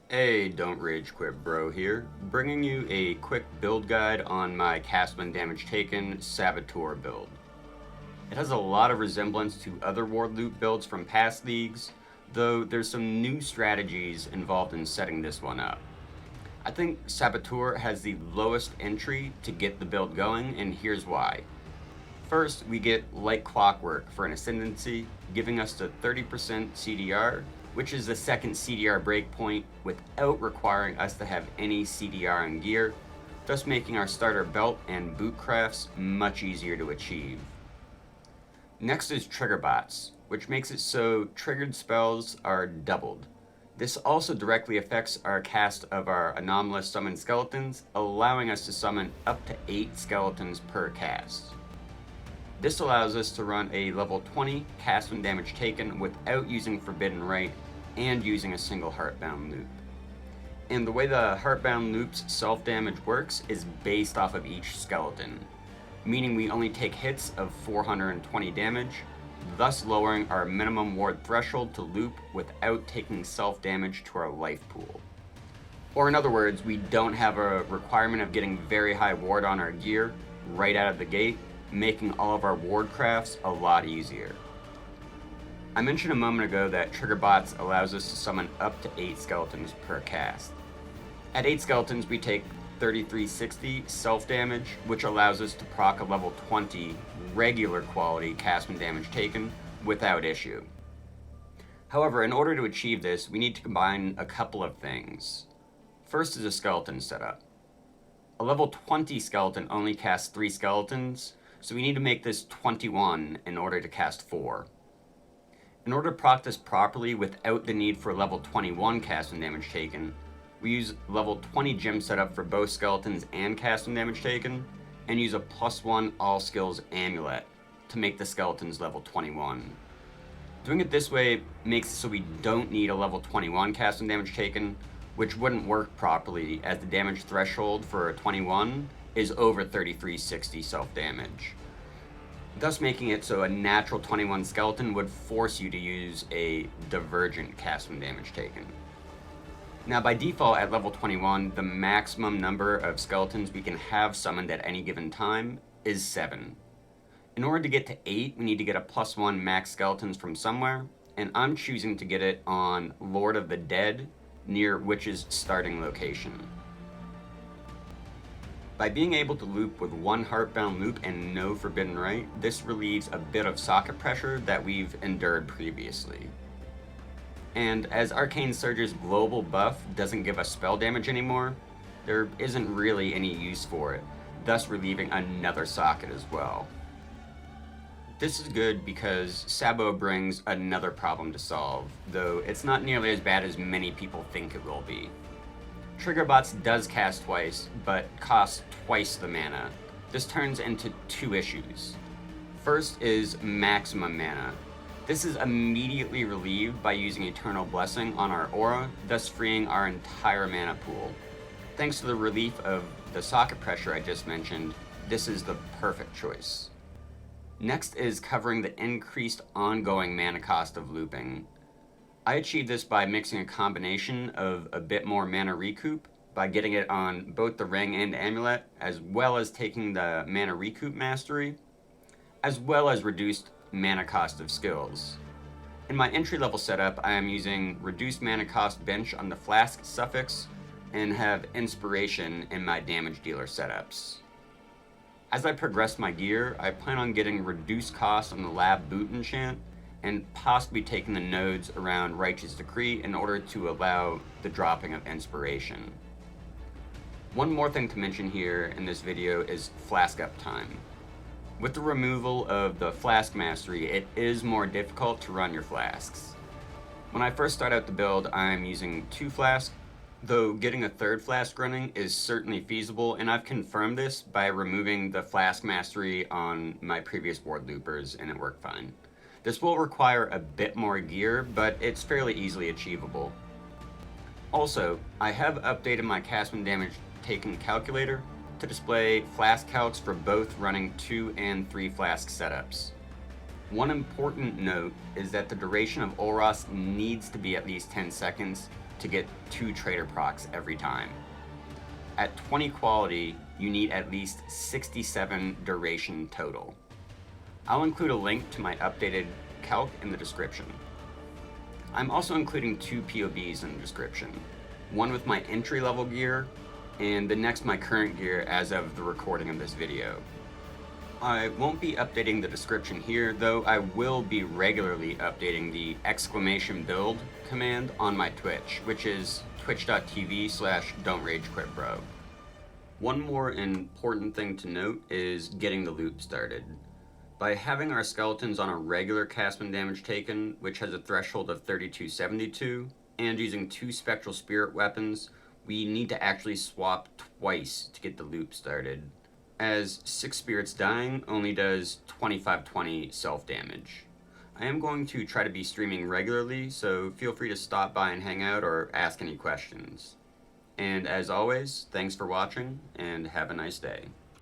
Hey, don't rage quit bro here, bringing you a quick build guide on my cast when damage taken Saboteur build. It has a lot of resemblance to other Wardloop builds from past leagues, though there's some new strategies involved in setting this one up. I think Saboteur has the lowest entry to get the build going, and here's why. First, we get like clockwork for an ascendancy, giving us the 30% CDR, which is the second CDR breakpoint without requiring us to have any CDR in gear, thus making our starter belt and boot crafts much easier to achieve. Next is trigger bots, which makes it so triggered spells are doubled. This also directly affects our cast of our anomalous summoned skeletons, allowing us to summon up to 8 skeletons per cast. This allows us to run a level 20 cast when damage taken without using Forbidden Rite and using a single Heartbound loop. And the way the Heartbound loop's self-damage works is based off of each skeleton, meaning we only take hits of 420 damage, thus lowering our minimum ward threshold to loop without taking self-damage to our life pool. Or in other words, we don't have a requirement of getting very high ward on our gear right out of the gate, making all of our ward crafts a lot easier. I mentioned a moment ago that trigger bots allows us to summon up to 8 skeletons per cast. At 8 skeletons we take 3360 self-damage, which allows us to proc a level 20 regular quality cast when damage taken without issue. However, in order to achieve this, we need to combine a couple of things. First is a skeleton setup. A level 20 skeleton only casts 3 skeletons, so we need to make this 21 in order to cast 4. In order to proc this properly without the need for level 21 cast when damage taken, we use level 20 gem setup for both skeletons and cast when damage taken, and use a +1 all skills amulet to make the skeletons level 21. Doing it this way makes it so we don't need a level 21 cast when damage taken, which wouldn't work properly as the damage threshold for a 21 is over 3360 self-damage, thus making it so a natural 21 skeleton would force you to use a divergent cast when damage taken. Now by default at level 21, the maximum number of skeletons we can have summoned at any given time is 7. In order to get to 8, we need to get a +1 max skeletons from somewhere, and I'm choosing to get it on Lord of the Dead, near Witch's starting location. By being able to loop with one Heartbound loop and no Forbidden Rite, this relieves a bit of socket pressure that we've endured previously. And as Arcane Surge's global buff doesn't give us spell damage anymore, there isn't really any use for it, thus relieving another socket as well. This is good because Sabo brings another problem to solve, though it's not nearly as bad as many people think it will be. Triggerbots does cast twice, but costs twice the mana. This turns into 2 issues. First is maximum mana. This is immediately relieved by using Eternal Blessing on our aura, thus freeing our entire mana pool. Thanks to the relief of the socket pressure I just mentioned, this is the perfect choice. Next is covering the increased ongoing mana cost of looping. I achieved this by mixing a combination of a bit more mana recoup by getting it on both the ring and amulet, as well as taking the mana recoup mastery, as well as reduced mana cost of skills. In my entry level setup, I am using reduced mana cost bench on the flask suffix and have inspiration in my damage dealer setups. As I progress my gear, I plan on getting reduced cost on the lab boot enchant and possibly taking the nodes around Righteous Decree in order to allow the dropping of inspiration. One more thing to mention here in this video is flask uptime. With the removal of the flask mastery, it is more difficult to run your flasks. When I first start out the build, I'm using 2 flasks, though getting a 3rd flask running is certainly feasible, and I've confirmed this by removing the flask mastery on my previous ward loopers, and it worked fine. This will require a bit more gear, but it's fairly easily achievable. Also, I have updated my cast when damage taken calculator to display flask calcs for both running 2 and 3 flask setups. One important note is that the duration of Olros needs to be at least 10 seconds to get 2 Trader procs every time. At 20 quality, you need at least 67 duration total. I'll include a link to my updated calc in the description. I'm also including 2 POBs in the description, one with my entry-level gear, and the next my current gear as of the recording of this video. I won't be updating the description here, though I will be regularly updating the !build command on my Twitch, which is twitch.tv/don'tragequitbro. One more important thing to note is getting the loop started. By having our skeletons on a regular castman damage taken, which has a threshold of 3272, and using 2 spectral spirit weapons, we need to actually swap twice to get the loop started, as 6 spirits dying only does 2520 self-damage. I am going to try to be streaming regularly, so feel free to stop by and hang out or ask any questions. And as always, thanks for watching, and have a nice day.